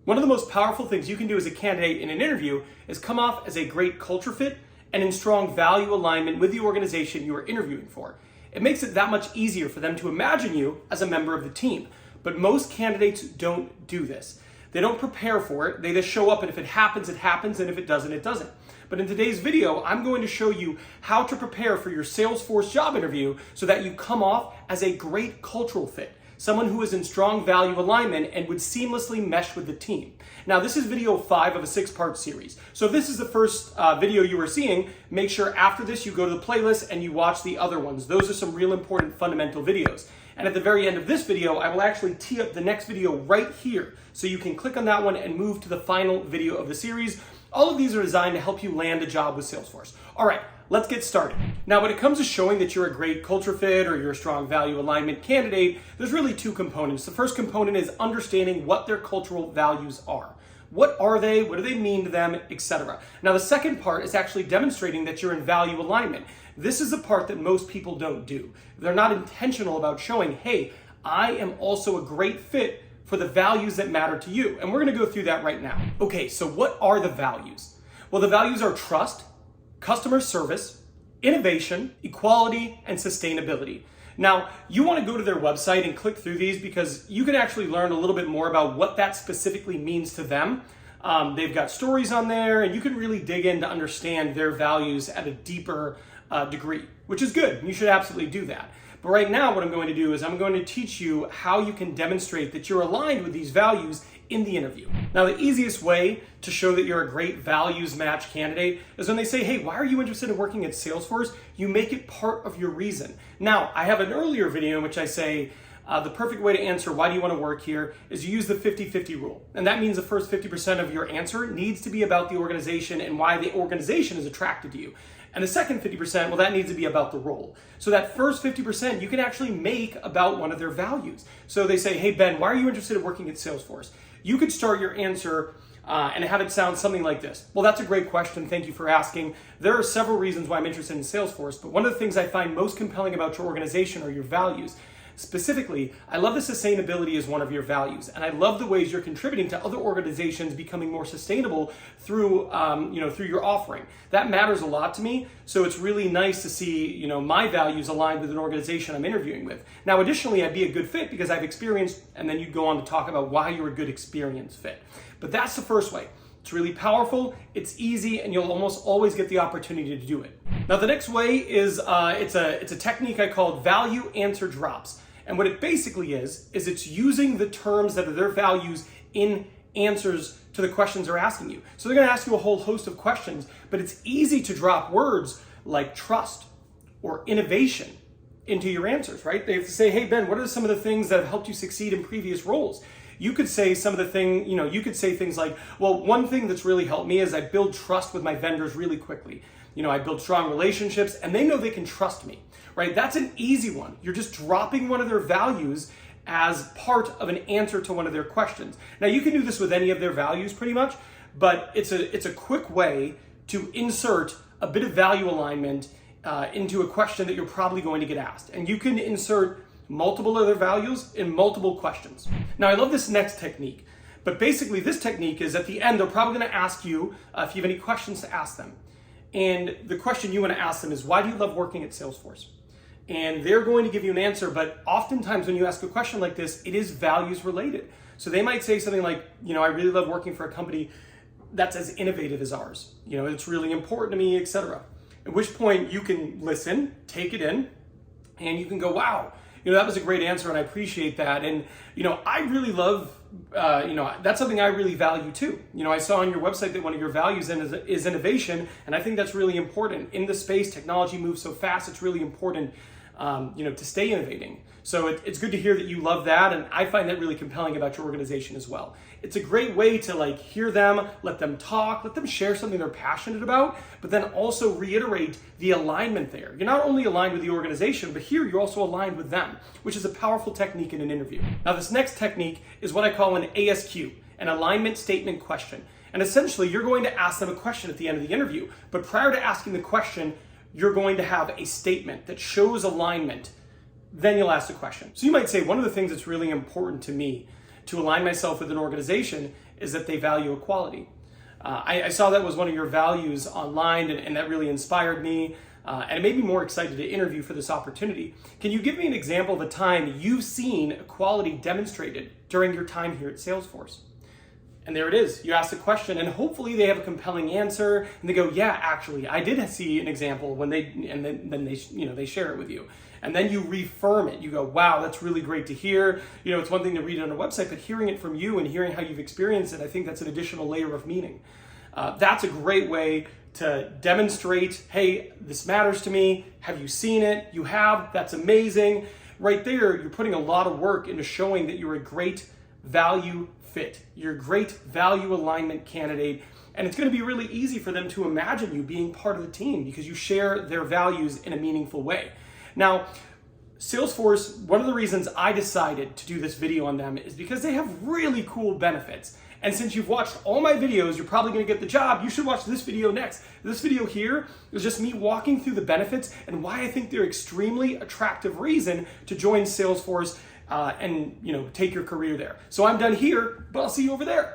One of the most powerful things you can do as a candidate in an interview is come off as a great culture fit and in strong value alignment with the organization you are interviewing for. It makes it that much easier for them to imagine you as a member of the team. But most candidates don't do this. They don't prepare for it. They just show up, and if it happens, it happens, and if it doesn't, it doesn't. But in today's video, I'm going to show you how to prepare for your Salesforce job interview so that you come off as a great cultural fit, someone who is in strong value alignment and would seamlessly mesh with the team. Now, this is video 5 of a 6-part series. So if this is the first video you are seeing, make sure after this you go to the playlist and you watch the other ones. Those are some real important fundamental videos. And at the very end of this video, I will actually tee up the next video right here. So you can click on that one and move to the final video of the series. All of these are designed to help you land a job with Salesforce. All right, let's get started. Now, when it comes to showing that you're a great culture fit or you're a strong value alignment candidate, there's really two components. The first component is understanding what their cultural values are. What are they? What do they mean to them, etc. Now, the second part is actually demonstrating that you're in value alignment. This is the part that most people don't do. They're not intentional about showing, hey, I am also a great fit for the values that matter to you. And we're going to go through that right now. Okay, so what are the values? Well, the values are trust, customer service, innovation, equality, and sustainability. Now, you want to go to their website and click through these because you can actually learn a little bit more about what that specifically means to them. They've got stories on there, and you can really dig in to understand their values at a deeper degree, which is good. You should absolutely do that. But right now, what I'm going to do is I'm going to teach you how you can demonstrate that you're aligned with these values in the interview. Now, the easiest way to show that you're a great values match candidate is when they say, hey, why are you interested in working at Salesforce? You make it part of your reason. Now, I have an earlier video in which I say, the perfect way to answer why do you want to work here is you use the 50-50 rule. And that means the first 50% of your answer needs to be about the organization and why the organization is attracted to you. And the second 50%, well, that needs to be about the role. So that first 50% you can actually make about one of their values. So they say, hey, Ben, why are you interested in working at Salesforce? You could start your answer and have it sound something like this. Well, that's a great question. Thank you for asking. There are several reasons why I'm interested in Salesforce, but one of the things I find most compelling about your organization are your values. Specifically, I love that sustainability is one of your values, and I love the ways you're contributing to other organizations becoming more sustainable through, through your offering. That matters a lot to me, so it's really nice to see, my values aligned with an organization I'm interviewing with. Now, additionally, I'd be a good fit because I've experienced, and then you'd go on to talk about why you're a good experience fit. But that's the first way. It's really powerful, it's easy, and you'll almost always get the opportunity to do it. Now, the next way is it's a technique I call value answer drops. And what it basically is it's using the terms that are their values in answers to the questions they're asking you. So they're going to ask you a whole host of questions, but it's easy to drop words like trust or innovation into your answers, right? They have to say, hey, Ben, what are some of the things that have helped you succeed in previous roles? You could say some of the things, you could say things like, well, one thing that's really helped me is I build trust with my vendors really quickly. I build strong relationships and they know they can trust me, right? That's an easy one. You're just dropping one of their values as part of an answer to one of their questions. Now, you can do this with any of their values pretty much, but it's a quick way to insert a bit of value alignment into a question that you're probably going to get asked. And you can insert multiple other values in multiple questions. Now, I love this next technique, but basically this technique is at the end, they're probably going to ask you if you have any questions to ask them. And the question you want to ask them is, why do you love working at Salesforce? And they're going to give you an answer, but oftentimes when you ask a question like this, it is values related. So they might say something like, I really love working for a company that's as innovative as ours. It's really important to me, etc. At which point you can listen, take it in, and you can go, wow, that was a great answer and I appreciate that. And, I really love, that's something I really value too. I saw on your website that one of your values is innovation. And I think that's really important. In the space, technology moves so fast, it's really important, to stay innovating. So it's good to hear that you love that. And I find that really compelling about your organization as well. It's a great way to hear them, let them talk, let them share something they're passionate about, but then also reiterate the alignment there. You're not only aligned with the organization, but here you're also aligned with them, which is a powerful technique in an interview. Now, this next technique is what I call an ASQ, an alignment statement question. And essentially, you're going to ask them a question at the end of the interview, but prior to asking the question, you're going to have a statement that shows alignment. Then you'll ask the question. So you might say, one of the things that's really important to me to align myself with an organization is that they value equality. I saw that was one of your values online, and that really inspired me, and it made me more excited to interview for this opportunity. Can you give me an example of a time you've seen equality demonstrated during your time here at Salesforce? And there it is. You ask a question, and hopefully they have a compelling answer, and they go, "Yeah, actually, I did see an example." When then they share it with you, and then you reaffirm it. You go, "Wow, that's really great to hear." It's one thing to read it on a website, but hearing it from you and hearing how you've experienced it, I think that's an additional layer of meaning. That's a great way to demonstrate, "Hey, this matters to me. Have you seen it? You have. That's amazing." Right there, you're putting a lot of work into showing that you're a great value fit. You're a great value alignment candidate, and it's going to be really easy for them to imagine you being part of the team because you share their values in a meaningful way. Now, Salesforce, one of the reasons I decided to do this video on them is because they have really cool benefits. And since you've watched all my videos, you're probably going to get the job. You should watch this video next. This video here is just me walking through the benefits and why I think they're extremely attractive reason to join Salesforce and take your career there. So I'm done here, but I'll see you over there.